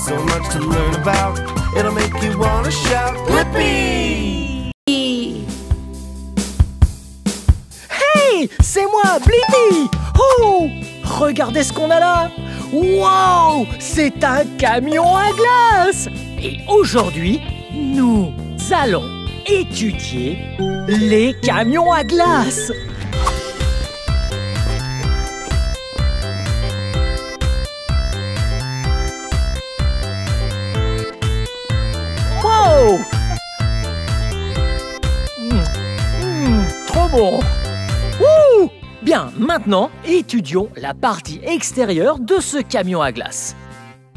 so much to learn about. It'll make you wanna shout, Blippi! Hey, c'est moi, Blippi! Oh, regardez ce qu'on a là! Wow, c'est un camion à glace! Et aujourd'hui, nous allons étudier les camions à glace! Wow! Trop bon! Wouh! Bien, maintenant, étudions la partie extérieure de ce camion à glace.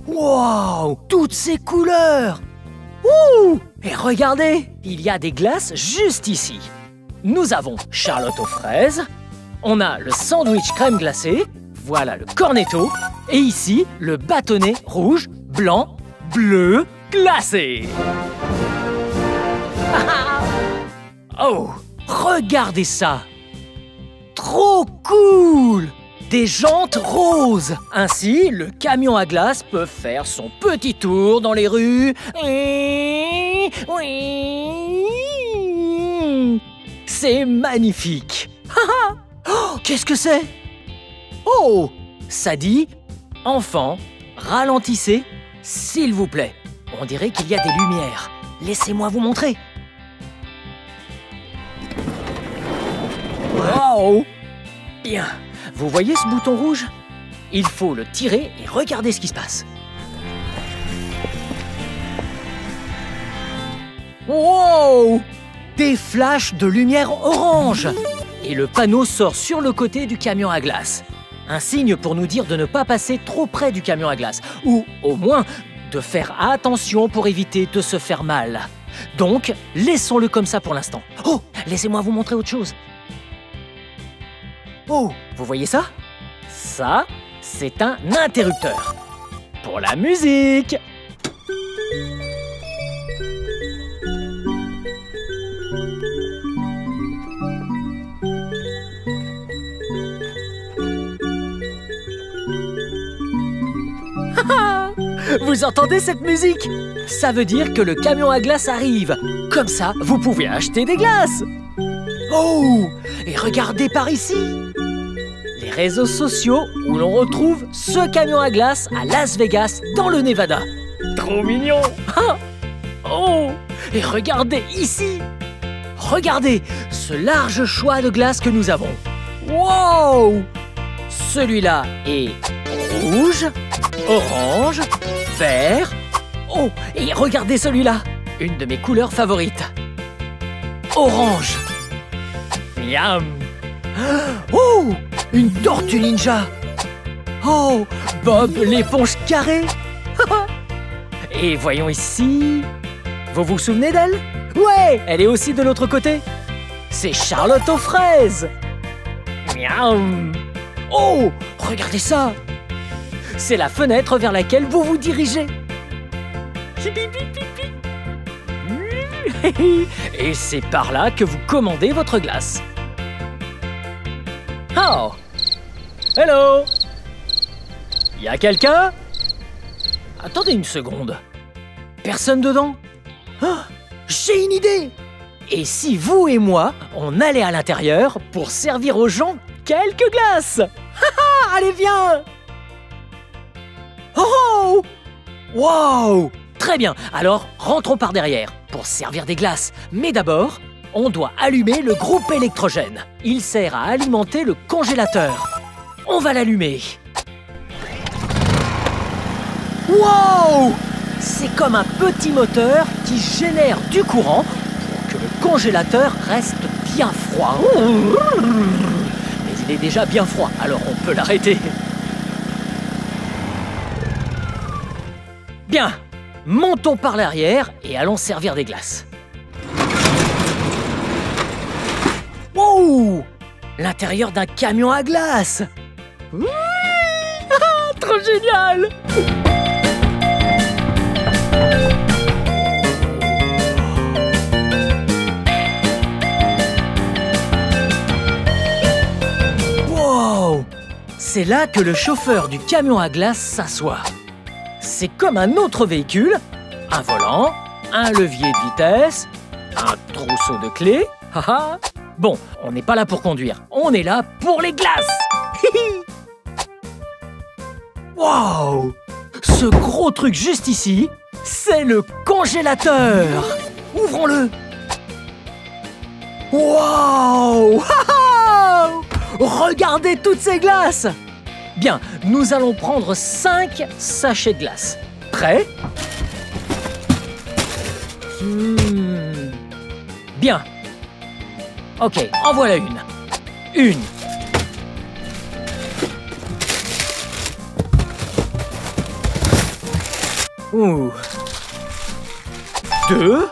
Wow! Toutes ces couleurs! Ouh! Et regardez, il y a des glaces juste ici. Nous avons Charlotte aux fraises, on a le sandwich crème glacée, voilà le cornetto, et ici, le bâtonnet rouge, blanc, bleu, glacé. Oh! Regardez ça! Trop cool! Des jantes roses! Ainsi, le camion à glace peut faire son petit tour dans les rues. C'est magnifique! Oh, qu'est-ce que c'est? Oh! Ça dit « Enfants, ralentissez, s'il vous plaît. On dirait qu'il y a des lumières. Laissez-moi vous montrer. » Wow! Bien. Vous voyez ce bouton rouge? Il faut le tirer et regardez ce qui se passe. Wow! Des flashs de lumière orange! Et le panneau sort sur le côté du camion à glace. Un signe pour nous dire de ne pas passer trop près du camion à glace. Ou au moins, de faire attention pour éviter de se faire mal. Donc, laissons-le comme ça pour l'instant. Oh! Laissez-moi vous montrer autre chose. Oh, vous voyez ça? Ça, c'est un interrupteur. Pour la musique. Vous entendez cette musique? Ça veut dire que le camion à glace arrive. Comme ça, vous pouvez acheter des glaces. Oh! Et regardez par ici! Les réseaux sociaux où l'on retrouve ce camion à glace à Las Vegas, dans le Nevada. Trop mignon! Oh! Et regardez ici! Regardez ce large choix de glace que nous avons. Wow! Celui-là est rouge, orange, vert. Oh! Et regardez celui-là! Une de mes couleurs favorites. Orange! Miam! Oh! Une tortue ninja! Oh! Bob l'éponge carrée! Et voyons ici... Vous vous souvenez d'elle? Ouais! Elle est aussi de l'autre côté! C'est Charlotte aux fraises! Miam! Oh! Regardez ça! C'est la fenêtre vers laquelle vous vous dirigez! Et c'est par là que vous commandez votre glace. Oh! Hello! Y a quelqu'un? Attendez une seconde. Personne dedans? Oh, j'ai une idée! Et si vous et moi, on allait à l'intérieur pour servir aux gens quelques glaces? Allez, viens! Oh! Wow! Très bien, alors rentrons par derrière pour servir des glaces. Mais d'abord, on doit allumer le groupe électrogène. Il sert à alimenter le congélateur. On va l'allumer. Wow! C'est comme un petit moteur qui génère du courant pour que le congélateur reste bien froid. Mais il est déjà bien froid, alors on peut l'arrêter. Bien, montons par l'arrière et allons servir des glaces. Wow! L'intérieur d'un camion à glace! Oui! Trop génial! Wow! C'est là que le chauffeur du camion à glace s'assoit. c'est comme un autre véhicule. Un volant, un levier de vitesse, un trousseau de clés. Haha. Bon, on n'est pas là pour conduire, on est là pour les glaces. Wow! Ce gros truc juste ici, c'est le congélateur. Ouvrons-le. Wow! Regardez toutes ces glaces. Bien, nous allons prendre 5 sachets de glace. Prêt? Bien. Ok, en voilà une. Une. Ouh. 2.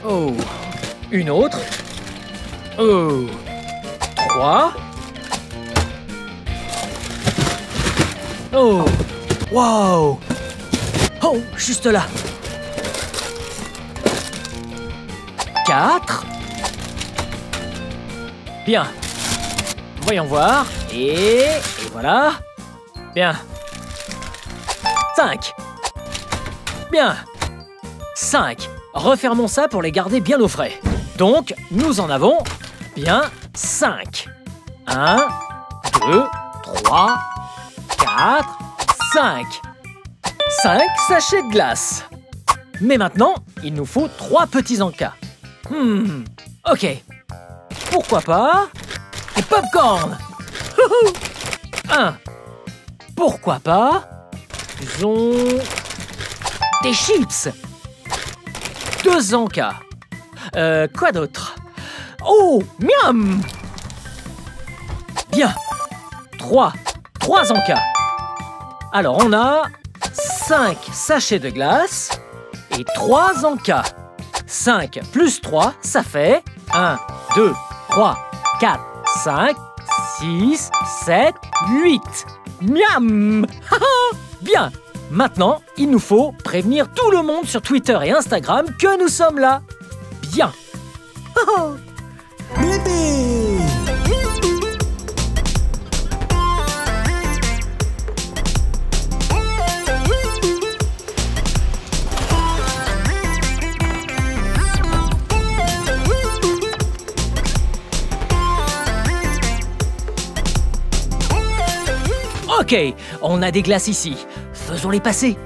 Oh. Une autre. Oh. 3. Oh. Wow. Oh, juste là. 4. Bien. Voyons voir. Et voilà. Bien. 5. Bien. 5. Refermons ça pour les garder bien au frais. Donc, nous en avons bien 5. 1, 2, 3, 4, 5. 5 sachets de glace. Mais maintenant, il nous faut 3 petits encas. Ok. Pourquoi pas des pop-corn. 1. Pourquoi pas disons des chips. 2 encas. Quoi d'autre? Oh, miam. Bien. 3 encas. Alors, on a 5 sachets de glace et 3 encas. 5 plus 3, ça fait 1, 2, 3, 4, 5, 6, 7, 8. Miam. Bien. Maintenant, il nous faut prévenir tout le monde sur Twitter et Instagram que nous sommes là. Bien. Ok, on a des glaces ici. Faisons-les passer.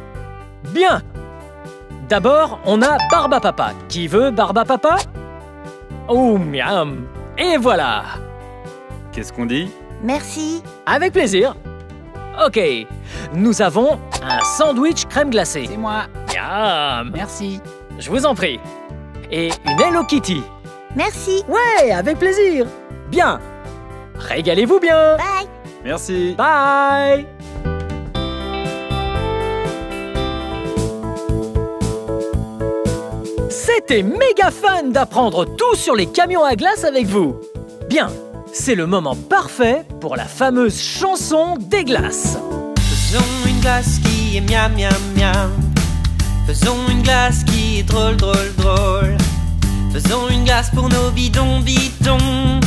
Bien. D'abord, on a Barbe à Papa. Qui veut Barbe à Papa? Oh, miam. Et voilà. Qu'est-ce qu'on dit? Merci. Avec plaisir. Ok. Nous avons un sandwich crème glacée. C'est moi. Miam. Merci. Je vous en prie. Et une Hello Kitty. Merci. Ouais, avec plaisir. Bien. Régalez-vous bien. Bye. Merci. Bye. C'était méga fun d'apprendre tout sur les camions à glace avec vous. Bien, c'est le moment parfait pour la fameuse chanson des glaces. Faisons une glace qui est miam miam miam. Faisons une glace qui est drôle drôle drôle. Faisons une glace pour nos bidons bidons.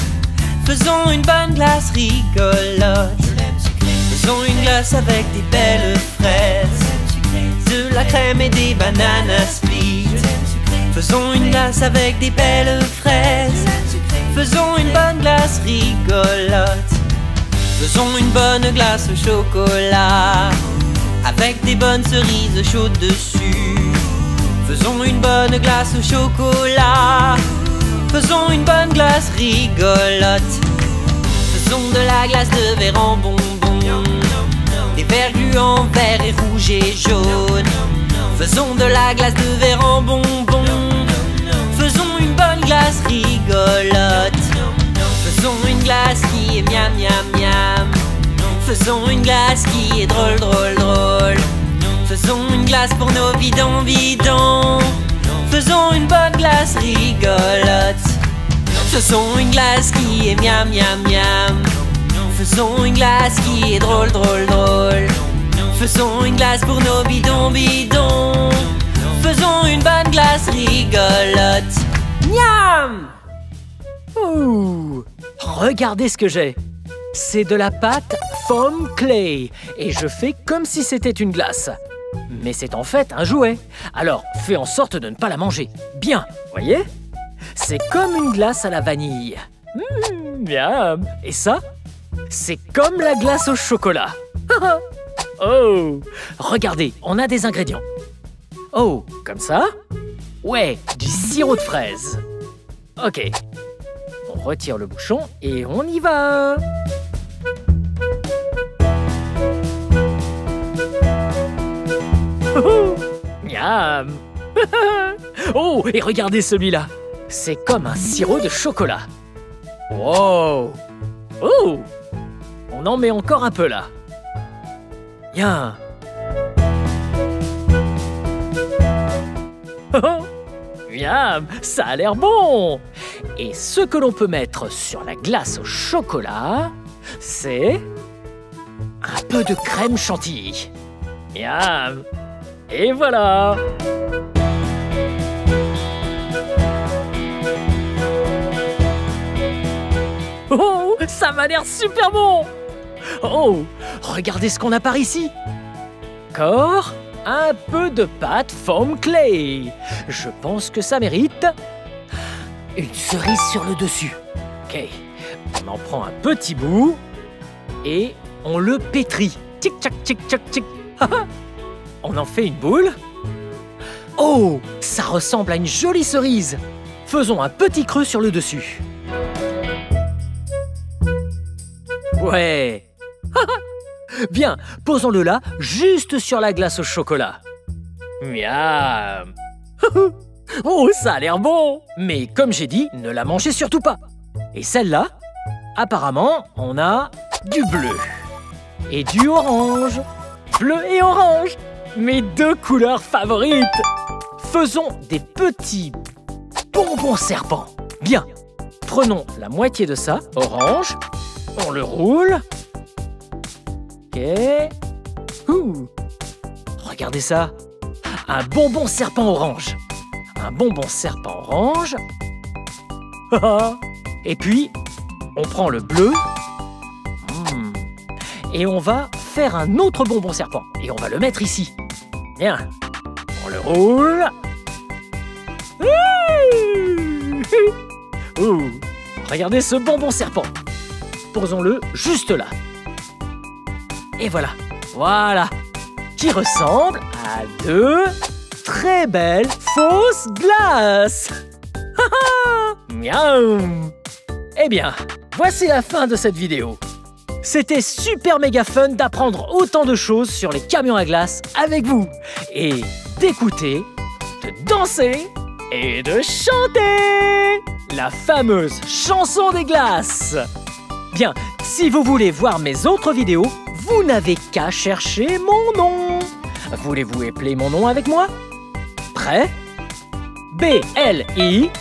Faisons une bonne glace rigolote. Faisons une glace avec des belles fraises, de la crème et des bananes split. Faisons une glace avec des belles fraises. Faisons une bonne glace rigolote. Faisons une bonne glace au chocolat, avec des bonnes cerises chaudes dessus. Faisons une bonne glace au chocolat. Faisons une bonne glace rigolote. Faisons de la glace de verre en bonbons, des verres gluants verts et rouges et jaunes. Faisons de la glace de verre en bonbons. Faisons une bonne glace rigolote. Faisons une glace qui est miam miam miam. Faisons une glace qui est drôle drôle drôle. Faisons une glace pour nos bidons bidons. Faisons une bonne glace rigolote. Faisons une glace qui est miam miam miam. Faisons une glace qui est drôle drôle drôle. Faisons une glace pour nos bidons bidons. Faisons une bonne glace rigolote. Miam! Ouh, Regardez ce que j'ai. C'est de la pâte foam clay. Et je fais comme si c'était une glace. Mais c'est en fait un jouet. Alors, fais en sorte de ne pas la manger. Bien, voyez? C'est comme une glace à la vanille. Miam. Et ça, c'est comme la glace au chocolat. Oh, regardez, on a des ingrédients. Oh, comme ça? Ouais, du sirop de fraise. Ok. On retire le bouchon et on y va. Miam. Oh, et regardez celui-là. C'est comme un sirop de chocolat. Wow. Oh. On en met encore un peu là. Bien. Miam, ça a l'air bon. Et ce que l'on peut mettre sur la glace au chocolat, c'est un peu de crème chantilly. Miam. Et voilà. Oh, ça m'a l'air super bon. Oh, regardez ce qu'on a par ici. Encore un peu de pâte foam clay. Je pense que ça mérite une cerise sur le dessus. Ok, on en prend un petit bout et on le pétrit. Tic tac tic tac tic. On en fait une boule. Oh, ça ressemble à une jolie cerise. Faisons un petit creux sur le dessus. Ouais. Bien, posons-le là, juste sur la glace au chocolat. Miam. Oh, ça a l'air bon. Mais comme j'ai dit, ne la mangez surtout pas. Et celle-là, apparemment, on a du bleu et du orange. Bleu et orange, mes deux couleurs favorites. Faisons des petits bonbons serpents. Bien, prenons la moitié de ça, orange. On le roule. Ok. Regardez ça. Un bonbon serpent orange. Un bonbon serpent orange. Et puis, on prend le bleu. Et on va faire un autre bonbon serpent. Et on va le mettre ici. Bien. On le roule. Regardez ce bonbon serpent. Posons-le juste là. Et voilà. Voilà. Qui ressemble à deux très belles fausses glaces. Miam. Eh bien, voici la fin de cette vidéo. C'était super méga fun d'apprendre autant de choses sur les camions à glace avec vous. Et d'écouter, de danser et de chanter la fameuse chanson des glaces. Bien, si vous voulez voir mes autres vidéos, vous n'avez qu'à chercher mon nom. Voulez-vous épeler mon nom avec moi? Prêt? B-L-I-P-P-I.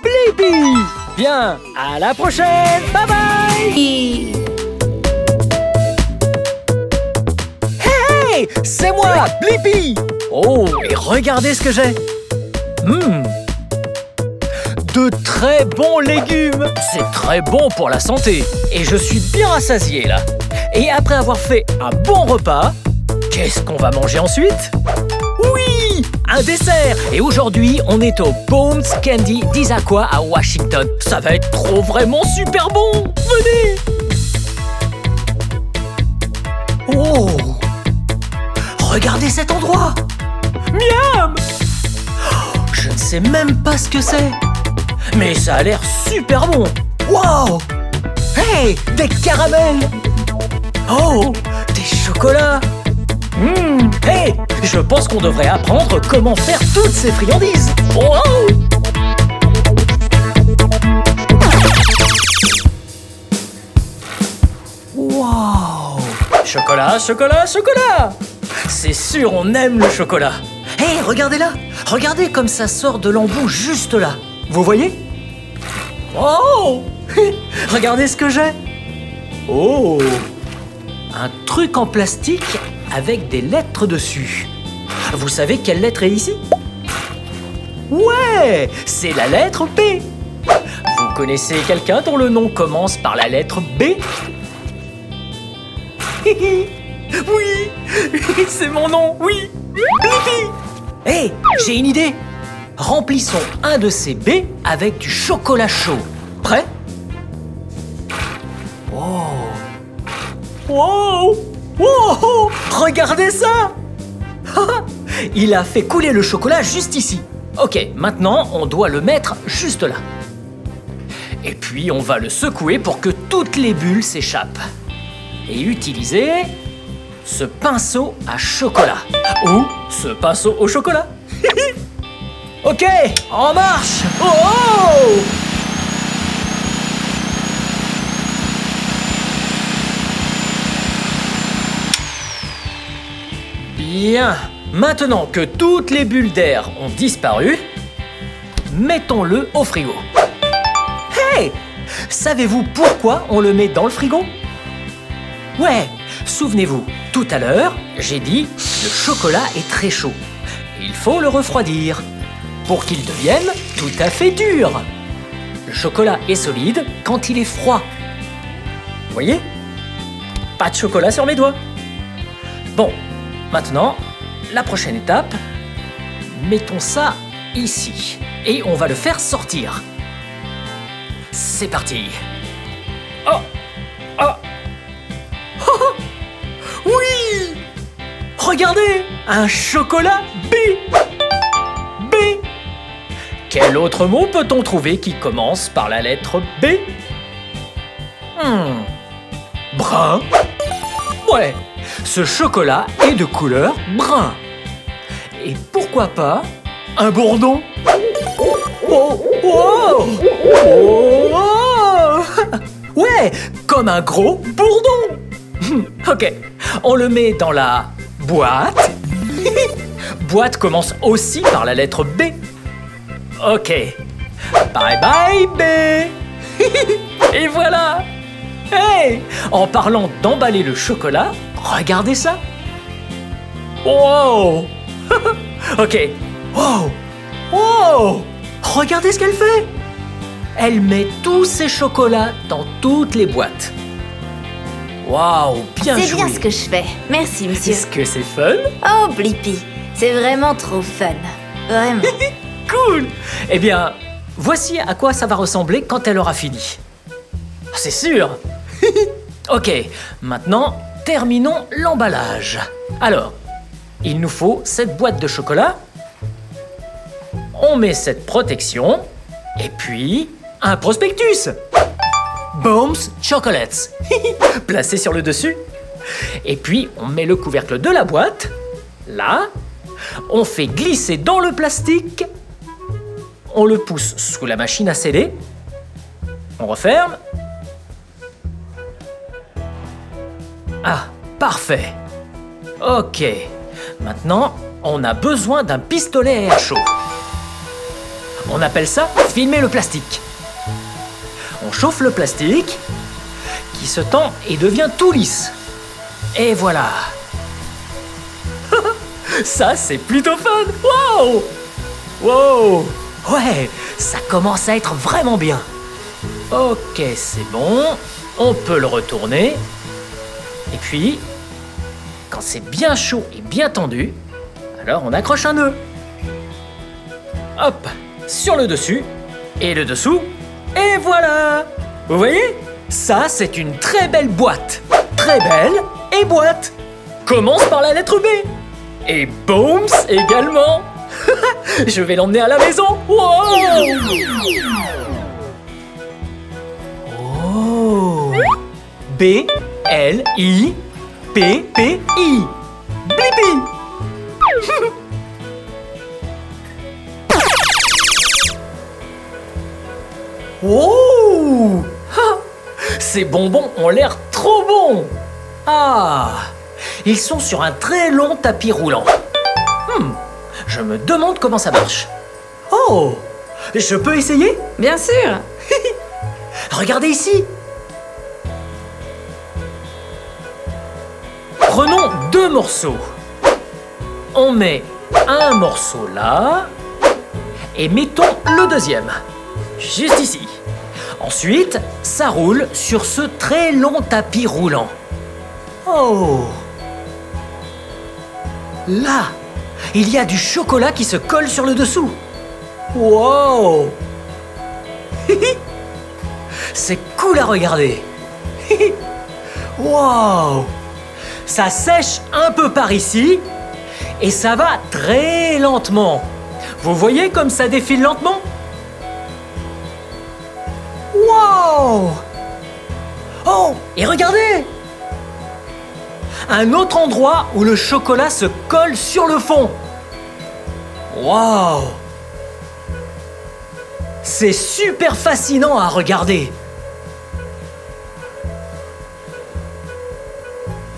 Blippi. Bien, à la prochaine. Bye bye. Hey, c'est moi, Blippi. Oh, et regardez ce que j'ai. De très bons légumes. C'est très bon pour la santé. Et je suis bien rassasié là. Et après avoir fait un bon repas, qu'est-ce qu'on va manger ensuite? Oui, un dessert. Et aujourd'hui, on est au Bones Candy d'Issaquah à Washington. Ça va être trop vraiment super bon. Venez. Oh, regardez cet endroit. Miam. Je ne sais même pas ce que c'est. Mais ça a l'air super bon. Wow. Hey, des caramels. Oh, des chocolats. Hey, je pense qu'on devrait apprendre comment faire toutes ces friandises. Wow. Wow. Chocolat, chocolat, chocolat. C'est sûr, on aime le chocolat. Hey, regardez là. Regardez comme ça sort de l'embout juste là. Vous voyez? Oh. Regardez ce que j'ai. Oh. Un truc en plastique avec des lettres dessus. Vous savez quelle lettre est ici? Ouais, c'est la lettre P. Vous connaissez quelqu'un dont le nom commence par la lettre B? Oui, c'est mon nom, oui. Blippi. Hé, j'ai une idée. Remplissons un de ces B avec du chocolat chaud. Prêt? Wow. Wow. Wow. Regardez ça. Il a fait couler le chocolat juste ici. Ok, maintenant, on doit le mettre juste là. Et puis, on va le secouer pour que toutes les bulles s'échappent. Et utiliser ce pinceau à chocolat. Ou ce pinceau au chocolat. Ok, en marche! Oh, oh! Bien. Maintenant que toutes les bulles d'air ont disparu, mettons-le au frigo. Hey! Savez-vous pourquoi on le met dans le frigo? Ouais, souvenez-vous, tout à l'heure, j'ai dit le chocolat est très chaud. Il faut le refroidir pour qu'il devienne tout à fait dur. Le chocolat est solide quand il est froid. Voyez? Pas de chocolat sur mes doigts. Bon, maintenant, la prochaine étape, mettons ça ici et on va le faire sortir. C'est parti. Oh! Oh! Oh! Oui! Regardez! Un chocolat B! B! Quel autre mot peut-on trouver qui commence par la lettre B? Brun? Ouais, ce chocolat est de couleur brun. Et pourquoi pas un bourdon? Oh! Oh! Oh! Ouais, comme un gros bourdon. Ok, on le met dans la boîte. Boîte commence aussi par la lettre B. Ok. Bye bye B. Et voilà. Hey, en parlant d'emballer le chocolat, regardez ça. Wow. Ok. Wow. Wow. Regardez ce qu'elle fait. Elle met tous ses chocolats dans toutes les boîtes. Waouh, bien joué. C'est bien ce que je fais. Merci, monsieur. Est-ce que c'est fun? Oh, Blippi, c'est vraiment trop fun. Vraiment. Cool. Eh bien, voici à quoi ça va ressembler quand elle aura fini. C'est sûr. Ok, maintenant, terminons l'emballage. Alors, il nous faut cette boîte de chocolat. On met cette protection. Et puis, un prospectus. Bombs Chocolates. Placé sur le dessus. Et puis, on met le couvercle de la boîte. Là. On fait glisser dans le plastique. On le pousse sous la machine à sceller. On referme. Ah, parfait. Ok. Maintenant, on a besoin d'un pistolet à air chaud. On appelle ça filmer le plastique. On chauffe le plastique, qui se tend et devient tout lisse. Et voilà. Ça, c'est plutôt fun. Wow! Wow! Ouais, ça commence à être vraiment bien. Ok, c'est bon. On peut le retourner. Et puis, quand c'est bien chaud et bien tendu, alors on accroche un nœud. Hop, sur le dessus et le dessous. Et voilà! Vous voyez? Ça, c'est une très belle boîte. Très belle et boîte. Commence par la lettre B. Et Bombs également. Je vais l'emmener à la maison. Wow! Oh! B-L-I-P-P-I. Blippi! Oh! Ces bonbons ont l'air trop bons! Ah! Ils sont sur un très long tapis roulant. Je me demande comment ça marche. Oh! Je peux essayer? Bien sûr. Regardez ici! Prenons 2 morceaux. On met un morceau là et mettons le deuxième. Juste ici. Ensuite, ça roule sur ce très long tapis roulant. Oh! Là, il y a du chocolat qui se colle sur le dessous. Wow! C'est cool à regarder. Wow! Ça sèche un peu par ici et ça va très lentement. Vous voyez comme ça défile lentement? Wow! Oh! Et regardez! Un autre endroit où le chocolat se colle sur le fond. Wow! C'est super fascinant à regarder.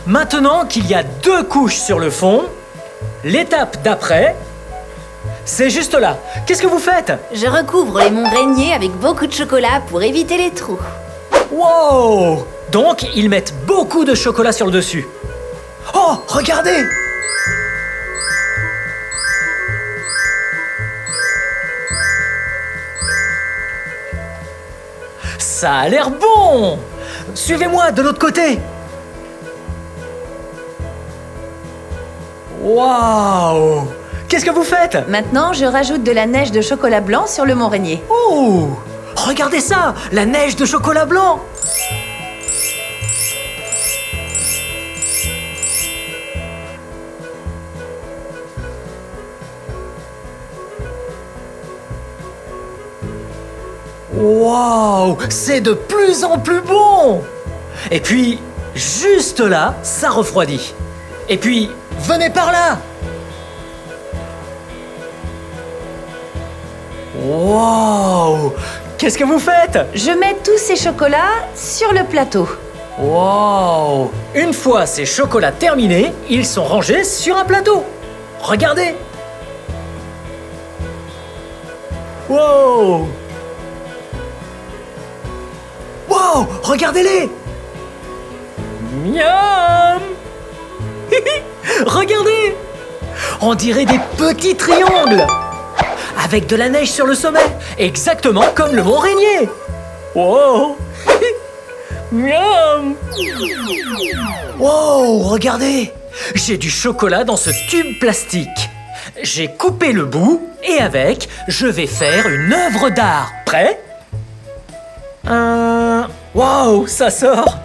Maintenant qu'il y a 2 couches sur le fond, l'étape d'après, c'est juste là. Qu'est-ce que vous faites? Je recouvre les monts Rainier avec beaucoup de chocolat pour éviter les trous. Wow! Donc, ils mettent beaucoup de chocolat sur le dessus. Oh, regardez! Ça a l'air bon! Suivez-moi de l'autre côté. Waouh! Qu'est-ce que vous faites? Maintenant, je rajoute de la neige de chocolat blanc sur le mont Rainier. Oh! Regardez ça! La neige de chocolat blanc! Waouh! C'est de plus en plus bon! Et puis, juste là, ça refroidit. Et puis, venez par là! Waouh! Qu'est-ce que vous faites? Je mets tous ces chocolats sur le plateau. Waouh! Une fois ces chocolats terminés, ils sont rangés sur un plateau. Regardez! Wow! Wow! Regardez-les! Miam! Regardez! On dirait des petits triangles! Avec de la neige sur le sommet, exactement comme le mont Rainier. Wow! Miam! Wow! Regardez! J'ai du chocolat dans ce tube plastique. J'ai coupé le bout et avec, je vais faire une œuvre d'art. Prêt? Wow! Ça sort!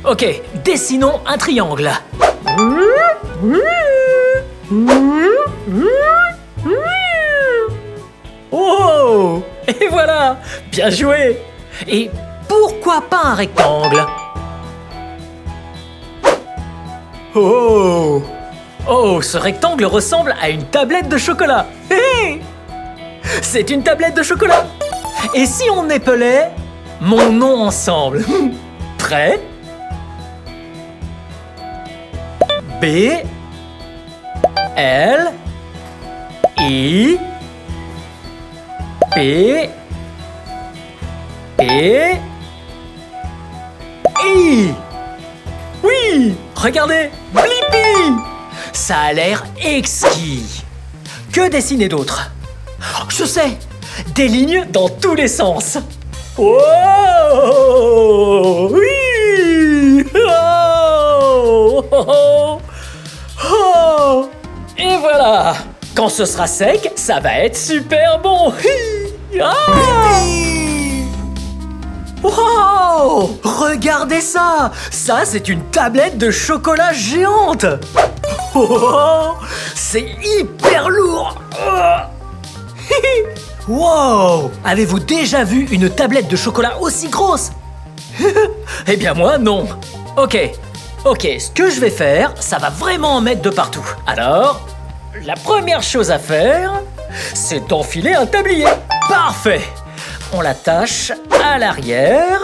Ok, dessinons un triangle. Oh! Et voilà! Bien joué! Et pourquoi pas un rectangle? Oh! Oh, ce rectangle ressemble à une tablette de chocolat! Hé! C'est une tablette de chocolat! Et si on épelait mon nom ensemble? Prêt? B L I P P I. Oui, regardez, Blippi. Ça a l'air exquis. Que dessiner d'autre? Je sais, des lignes dans tous les sens. Oh, oui. Oh, oh, oh. Et voilà. Quand ce sera sec, ça va être super bon. Ah. Wow! Regardez ça! Ça, c'est une tablette de chocolat géante! Oh, c'est hyper lourd! Wow! Avez-vous déjà vu une tablette de chocolat aussi grosse? Eh bien moi, non. Ok, ce que je vais faire, ça va vraiment en mettre de partout. Alors, la première chose à faire, c'est d'enfiler un tablier. Parfait! On l'attache à l'arrière.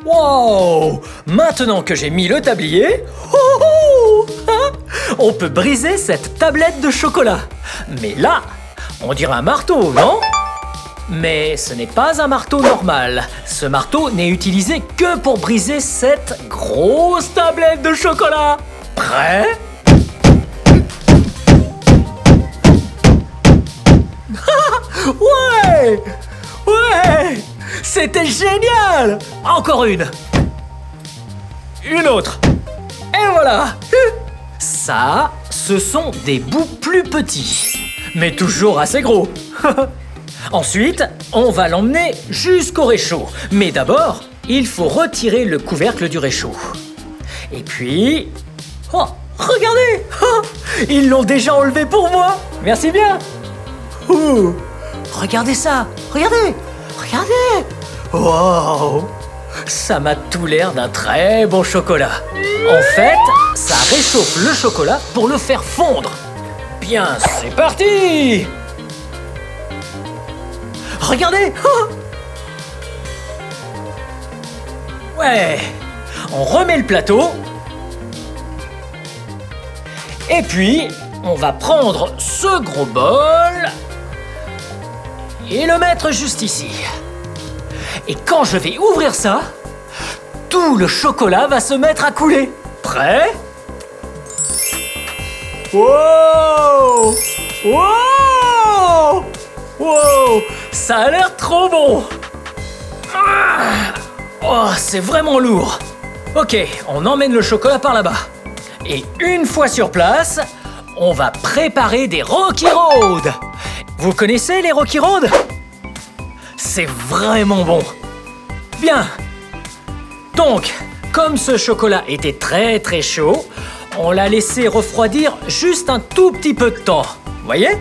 Wow! Maintenant que j'ai mis le tablier, on peut briser cette tablette de chocolat. Mais là, on dirait un marteau, non? Mais ce n'est pas un marteau normal. Ce marteau n'est utilisé que pour briser cette grosse tablette de chocolat. Prêt? Ouais! Ouais! C'était génial! Encore une! Une autre! Et voilà! Ça, ce sont des bouts plus petits, mais toujours assez gros. Ensuite, on va l'emmener jusqu'au réchaud. Mais d'abord, il faut retirer le couvercle du réchaud. Et puis... Oh, regardez! Oh, ils l'ont déjà enlevé pour moi! Merci bien! Ouh, regardez ça! Regardez! Regardez! Wow! Ça m'a tout l'air d'un très bon chocolat. En fait, ça réchauffe le chocolat pour le faire fondre. Bien, c'est parti! Regardez! Oh! Ouais! On remet le plateau. Et puis, on va prendre ce gros bol et le mettre juste ici. Et quand je vais ouvrir ça, tout le chocolat va se mettre à couler. Prêt? Wow! Wow! Wow! Ça a l'air trop bon! Oh, c'est vraiment lourd! Ok, on emmène le chocolat par là-bas. Et une fois sur place, on va préparer des Rocky Road. Vous connaissez les Rocky Road? C'est vraiment bon. Bien. Donc, comme ce chocolat était très très chaud, on l'a laissé refroidir juste un tout petit peu de temps. Voyez?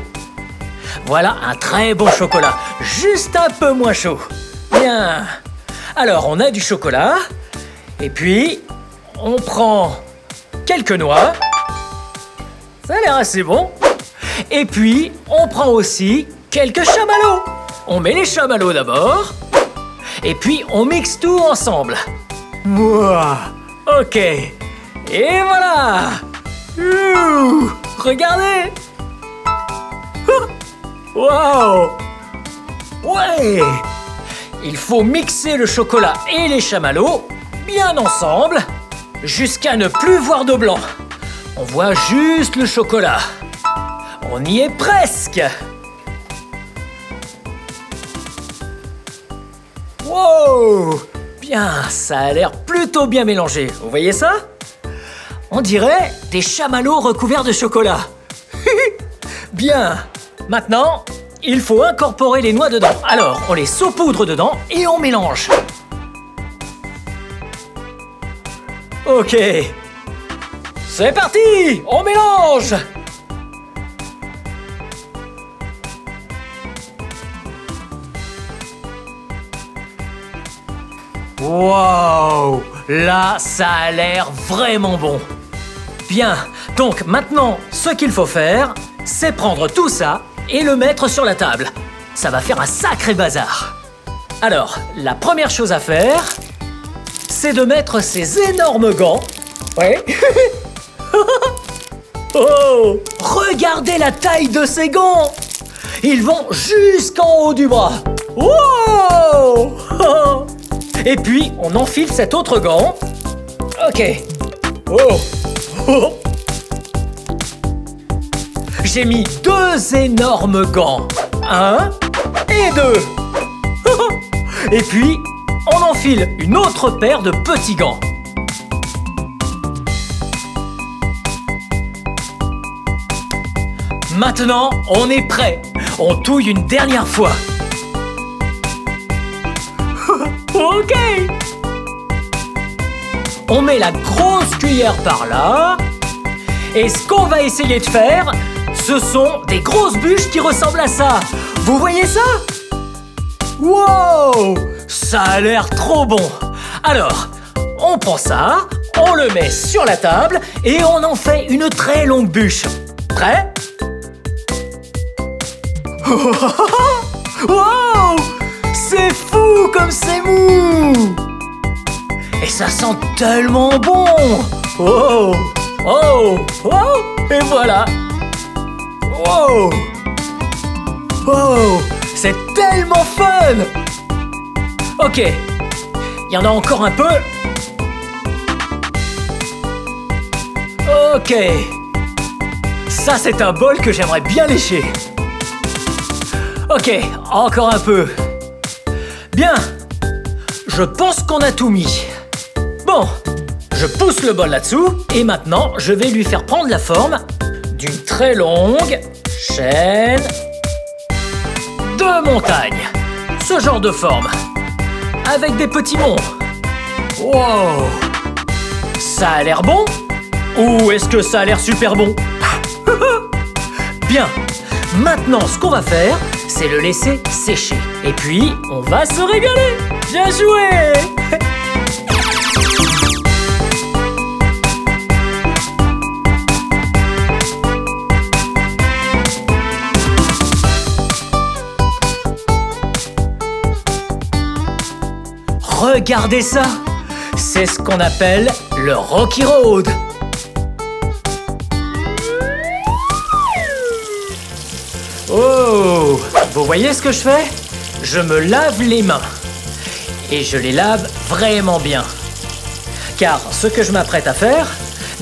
Voilà un très bon chocolat, juste un peu moins chaud. Bien. Alors, on a du chocolat. Et puis, on prend quelques noix. Ça a l'air assez bon. Et puis, on prend aussi quelques chamallows. On met les chamallows d'abord. Et puis, on mixe tout ensemble. Mouah. Ok. Et voilà. Ouh, regardez. Waouh. Ouais. Il faut mixer le chocolat et les chamallows bien ensemble jusqu'à ne plus voir de blanc. On voit juste le chocolat. On y est presque. Wow! Bien, ça a l'air plutôt bien mélangé. Vous voyez ça? On dirait des chamallows recouverts de chocolat. Bien. Maintenant, il faut incorporer les noix dedans. Alors, on les saupoudre dedans et on mélange. Ok. C'est parti! On mélange! Wow! Là, ça a l'air vraiment bon. Bien, donc maintenant, ce qu'il faut faire, c'est prendre tout ça et le mettre sur la table. Ça va faire un sacré bazar. Alors, la première chose à faire, c'est de mettre ces énormes gants. Ouais. Oh! Regardez la taille de ces gants! Ils vont jusqu'en haut du bras. Wow! Et puis, on enfile cet autre gant. Ok. Oh! Oh! J'ai mis 2 énormes gants. 1 et 2. Et puis, on enfile une autre paire de petits gants. Maintenant, on est prêt. On touille une dernière fois. Ok. On met la grosse cuillère par là. Et ce qu'on va essayer de faire, ce sont des grosses bûches qui ressemblent à ça. Vous voyez ça? Wow! Ça a l'air trop bon. Alors, on prend ça, on le met sur la table et on en fait une très longue bûche. Prêt? Wow! C'est fou comme c'est mou! Et ça sent tellement bon! Oh! Oh! Oh! Et voilà! Wow! Oh! C'est tellement fun! Ok, il y en a encore un peu. Ok. Ça, c'est un bol que j'aimerais bien lécher. Ok, encore un peu. Bien. Je pense qu'on a tout mis. Bon, je pousse le bol là-dessous et maintenant, je vais lui faire prendre la forme d'une très longue chaîne de montagne. Ce genre de forme, avec des petits monts. Wow! Ça a l'air bon? Ou est-ce que ça a l'air super bon? Bien, maintenant ce qu'on va faire, c'est le laisser sécher. Et puis, on va se régaler. Bien joué! Regardez ça! C'est ce qu'on appelle le Rocky Road. Oh! Vous voyez ce que je fais? Je me lave les mains. Et je les lave vraiment bien. Car ce que je m'apprête à faire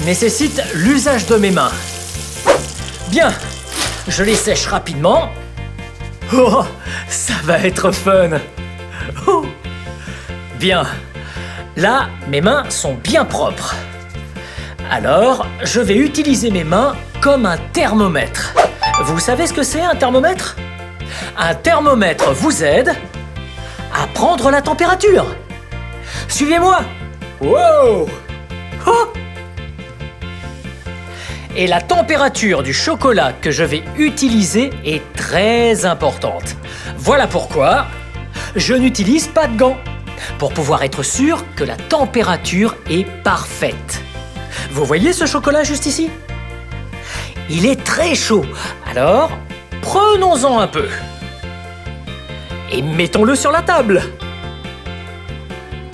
nécessite l'usage de mes mains. Bien, je les sèche rapidement. Oh, ça va être fun. Oh. Bien, là, mes mains sont bien propres. Alors, je vais utiliser mes mains comme un thermomètre. Vous savez ce que c'est un thermomètre? Un thermomètre vous aide à prendre la température. Suivez-moi. Wow! Oh! Et la température du chocolat que je vais utiliser est très importante. Voilà pourquoi je n'utilise pas de gants, pour pouvoir être sûr que la température est parfaite. Vous voyez ce chocolat juste ici? Il est très chaud, alors prenons-en un peu. Et mettons-le sur la table.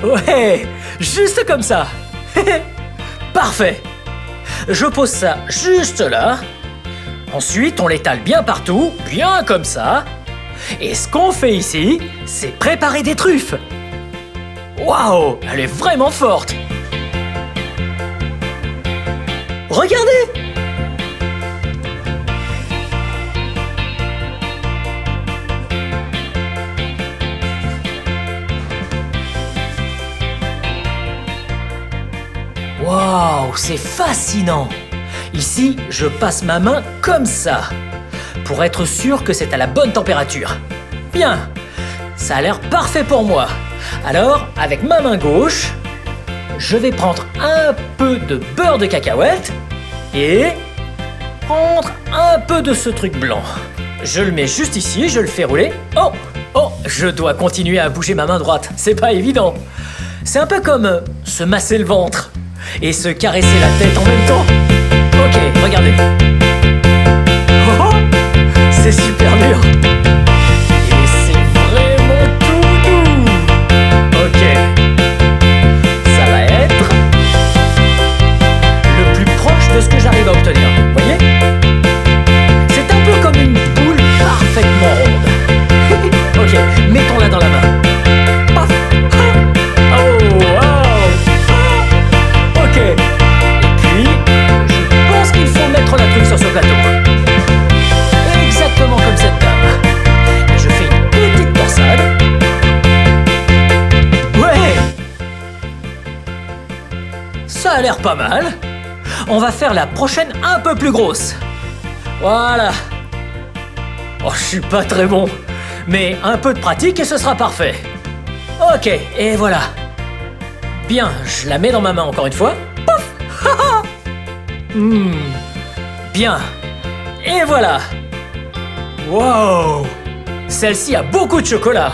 Ouais, juste comme ça. Parfait. Je pose ça juste là. Ensuite, on l'étale bien partout, bien comme ça. Et ce qu'on fait ici, c'est préparer des truffes. Waouh, elle est vraiment forte. Regardez! Waouh, c'est fascinant! Ici, je passe ma main comme ça, pour être sûr que c'est à la bonne température. Bien, ça a l'air parfait pour moi. Alors, avec ma main gauche, je vais prendre un peu de beurre de cacahuète et prendre un peu de ce truc blanc. Je le mets juste ici, je le fais rouler. Oh, oh, je dois continuer à bouger ma main droite, c'est pas évident. C'est un peu comme se masser le ventre et se caresser la tête en même temps. Ok, regardez. Oh, oh, c'est super dur. Et c'est vraiment tout doux. Ok. Ça va être le plus proche de ce que j'arrive à obtenir. Vous voyez? C'est un peu comme une boule parfaitement ronde. Ok, mettons-la dans la main. Paf. Oh, wow. Ok. Et puis, je pense qu'il faut mettre la truffe sur ce plateau. Exactement comme cette dame. Et je fais une petite torsade. Ouais! Ça a l'air pas mal. On va faire la prochaine un peu plus grosse. Voilà. Oh, je suis pas très bon. Mais un peu de pratique et ce sera parfait. Ok, et voilà. Bien, je la mets dans ma main encore une fois. Pouf! Bien. Et voilà. Wow! Celle-ci a beaucoup de chocolat.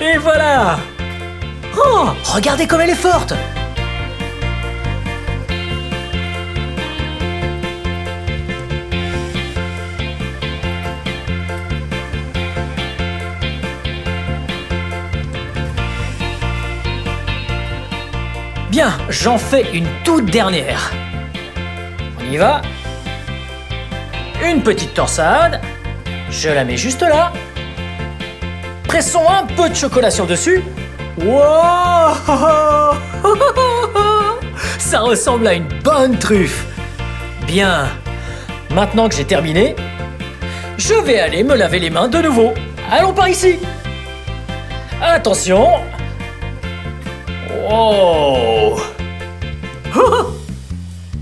Et voilà! Oh, regardez comme elle est forte! Bien, j'en fais une toute dernière. On y va. Une petite torsade. Je la mets juste là. Pressons un peu de chocolat sur dessus. Wow! Ça ressemble à une bonne truffe. Bien. Maintenant que j'ai terminé, je vais aller me laver les mains de nouveau. Allons par ici. Attention. Oh.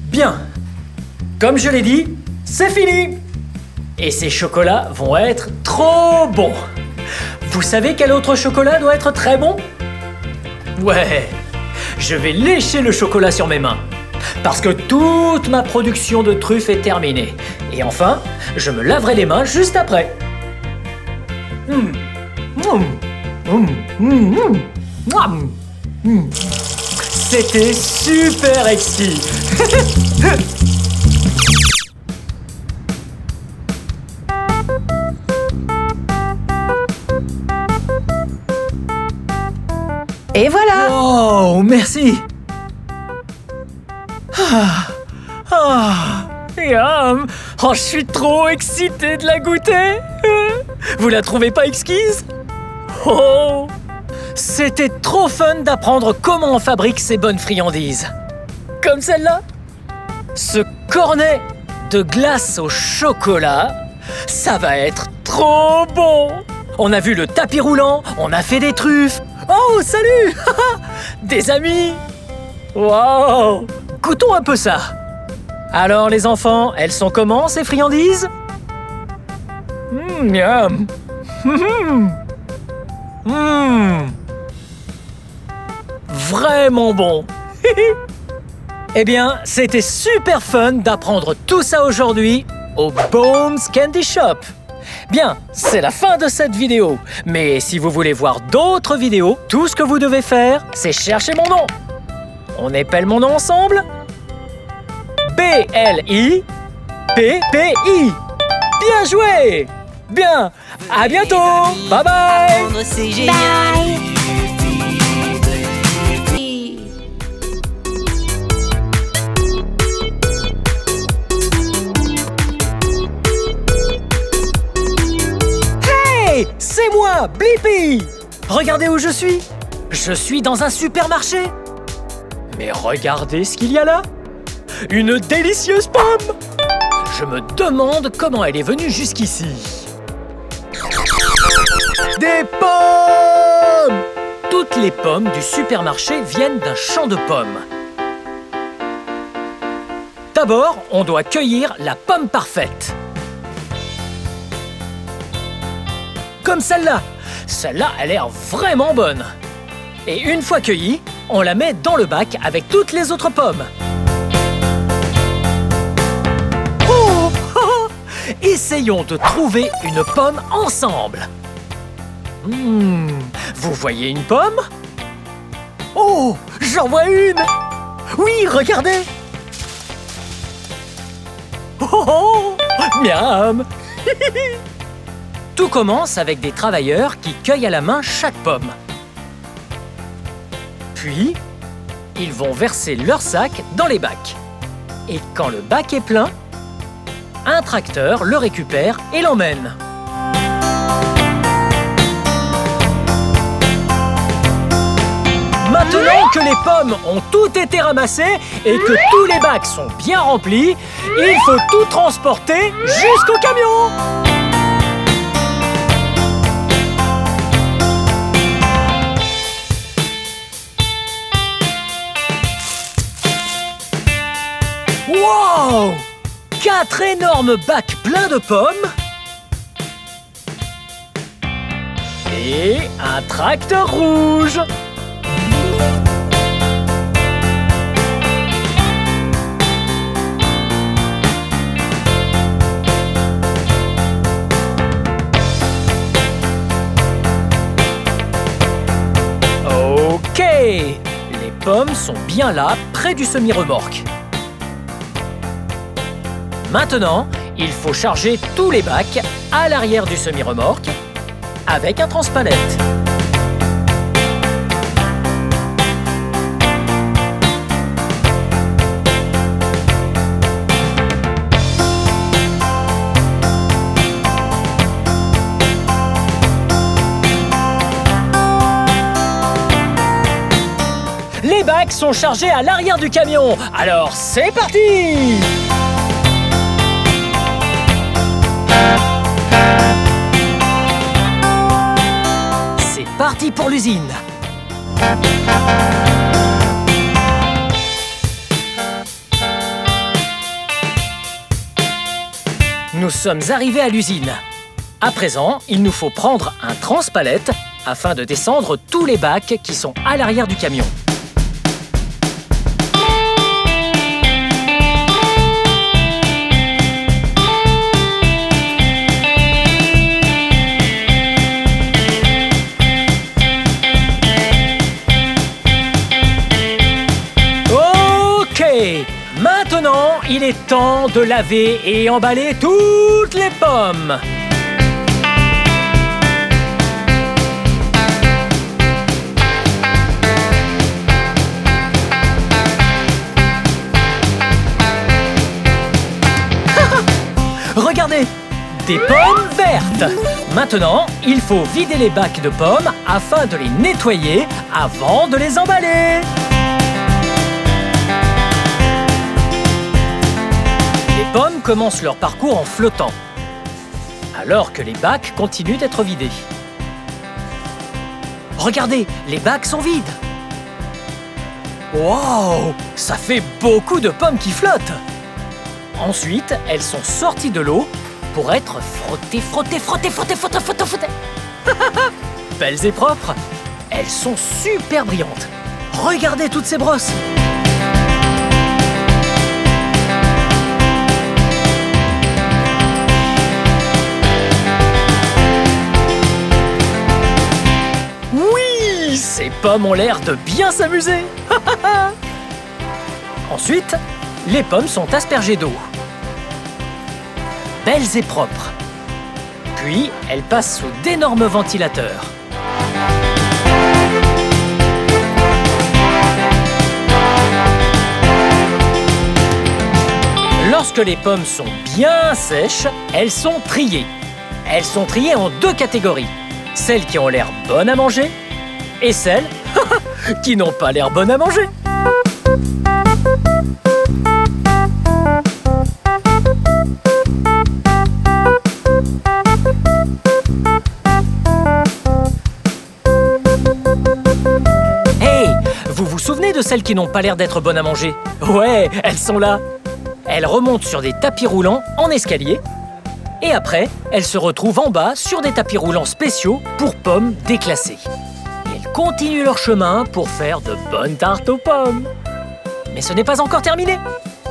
Bien. Comme je l'ai dit, c'est fini. Et ces chocolats vont être trop bons. Vous savez quel autre chocolat doit être très bon? Ouais, je vais lécher le chocolat sur mes mains. Parce que toute ma production de truffes est terminée. Et enfin, je me laverai les mains juste après. C'était super exquis. Et voilà! Oh, merci. Yum. Oh, je suis trop excité de la goûter. Vous la trouvez pas exquise? Oh, c'était trop fun d'apprendre comment on fabrique ces bonnes friandises. Comme celle-là. Ce cornet de glace au chocolat, ça va être trop bon. On a vu le tapis roulant, on a fait des truffes. Oh, salut. Des amis. Wow. Goûtons un peu ça. Alors les enfants, elles sont comment ces friandises? Miam. Vraiment bon. Eh bien, c'était super fun d'apprendre tout ça aujourd'hui au Bones Candy Shop. Bien, c'est la fin de cette vidéo. Mais si vous voulez voir d'autres vidéos, tout ce que vous devez faire, c'est chercher mon nom. On épelle mon nom ensemble? B-L-I-P-P-I. Bien joué! Bien, à bientôt! Bye bye! Apprendre, c'est génial. Hey! C'est moi, Blippi! Regardez où je suis! Je suis dans un supermarché! Mais regardez ce qu'il y a là! Une délicieuse pomme! Je me demande comment elle est venue jusqu'ici. Des pommes! Toutes les pommes du supermarché viennent d'un champ de pommes. D'abord, on doit cueillir la pomme parfaite. Comme celle-là. Celle-là a l'air vraiment bonne. Et une fois cueillie, on la met dans le bac avec toutes les autres pommes. Essayons de trouver une pomme ensemble. Vous voyez une pomme? Oh, j'en vois une! Oui, regardez! Oh, miam! Tout commence avec des travailleurs qui cueillent à la main chaque pomme. Puis, ils vont verser leur sac dans les bacs. Et quand le bac est plein, un tracteur le récupère et l'emmène. Maintenant que les pommes ont toutes été ramassées et que tous les bacs sont bien remplis, il faut tout transporter jusqu'au camion. Wow! 4 énormes bacs pleins de pommes et un tracteur rouge. Ok, les pommes sont bien là, près du semi-remorque. Maintenant, il faut charger tous les bacs à l'arrière du semi-remorque avec un transpalette. Les bacs sont chargés à l'arrière du camion. Alors, c'est parti! parti pour l'usine. Nous sommes arrivés à l'usine. À présent, il nous faut prendre un transpalette afin de descendre tous les bacs qui sont à l'arrière du camion. Maintenant, il est temps de laver et emballer toutes les pommes. Regardez, des pommes vertes. Maintenant, il faut vider les bacs de pommes afin de les nettoyer avant de les emballer. Les pommes commencent leur parcours en flottant, alors que les bacs continuent d'être vidés. Regardez, les bacs sont vides. Wow, ça fait beaucoup de pommes qui flottent. Ensuite, elles sont sorties de l'eau pour être frottées. Belles et propres. Elles sont super brillantes. Regardez toutes ces brosses. Ces pommes ont l'air de bien s'amuser. Ensuite, les pommes sont aspergées d'eau. Belles et propres. Puis, elles passent sous d'énormes ventilateurs. Lorsque les pommes sont bien sèches, elles sont triées. Elles sont triées en deux catégories. Celles qui ont l'air bonnes à manger et celles qui n'ont pas l'air bonnes à manger. Hey, vous vous souvenez de celles qui n'ont pas l'air d'être bonnes à manger? Ouais, elles sont là. Elles remontent sur des tapis roulants en escalier. Et après, elles se retrouvent en bas sur des tapis roulants spéciaux pour pommes déclassées. Continuent leur chemin pour faire de bonnes tartes aux pommes. Mais ce n'est pas encore terminé.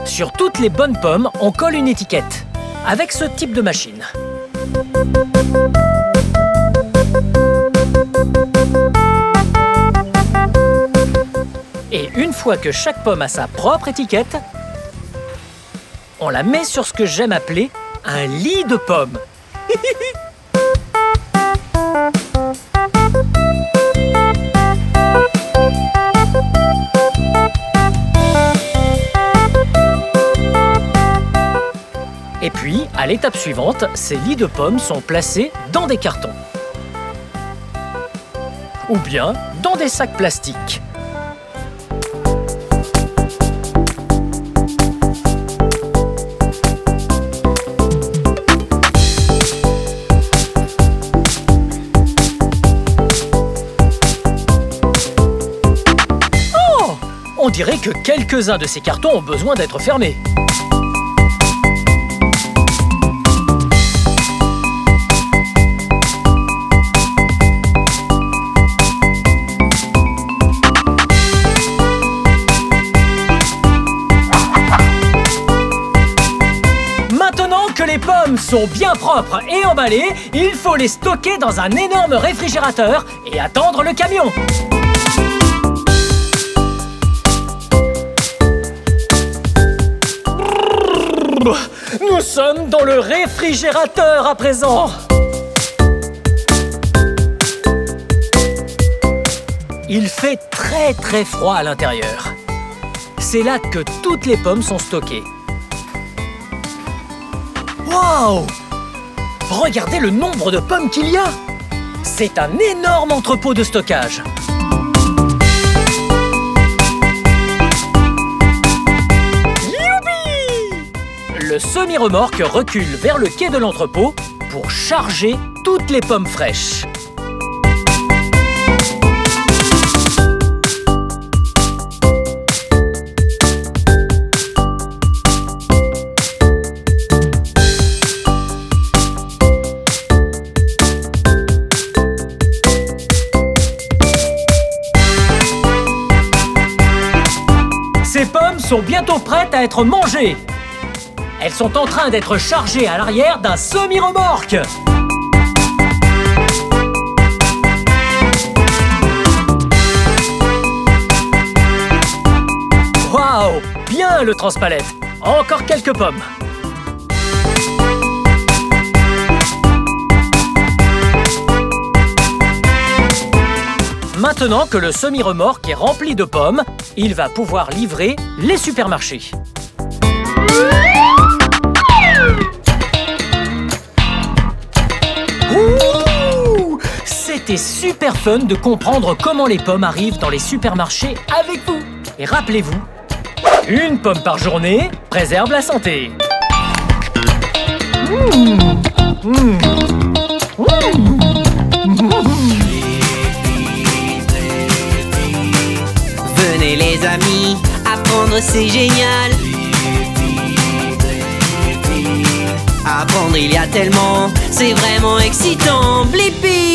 Sur toutes les bonnes pommes, on colle une étiquette avec ce type de machine. Et une fois que chaque pomme a sa propre étiquette, on la met sur ce que j'aime appeler un lit de pommes. Et puis, à l'étape suivante, ces lits de pommes sont placés dans des cartons. Ou bien dans des sacs plastiques. Oh! On dirait que quelques-uns de ces cartons ont besoin d'être fermés. Les pommes sont bien propres et emballées, il faut les stocker dans un énorme réfrigérateur et attendre le camion. Nous sommes dans le réfrigérateur à présent. Il fait très froid à l'intérieur. C'est là que toutes les pommes sont stockées. Wow! Regardez le nombre de pommes qu'il y a! C'est un énorme entrepôt de stockage. Youpi! Le semi-remorque recule vers le quai de l'entrepôt pour charger toutes les pommes fraîches. sont bientôt prêtes à être mangées. Elles sont en train d'être chargées à l'arrière d'un semi-remorque. Waouh! Bien le transpalette! Encore quelques pommes. Maintenant que le semi-remorque est rempli de pommes, il va pouvoir livrer les supermarchés. Ouh! C'était super fun de comprendre comment les pommes arrivent dans les supermarchés avec vous. Et rappelez-vous, une pomme par journée préserve la santé. Venez les amis, apprendre c'est génial. Apprendre il y a tellement, c'est vraiment excitant. Blippi.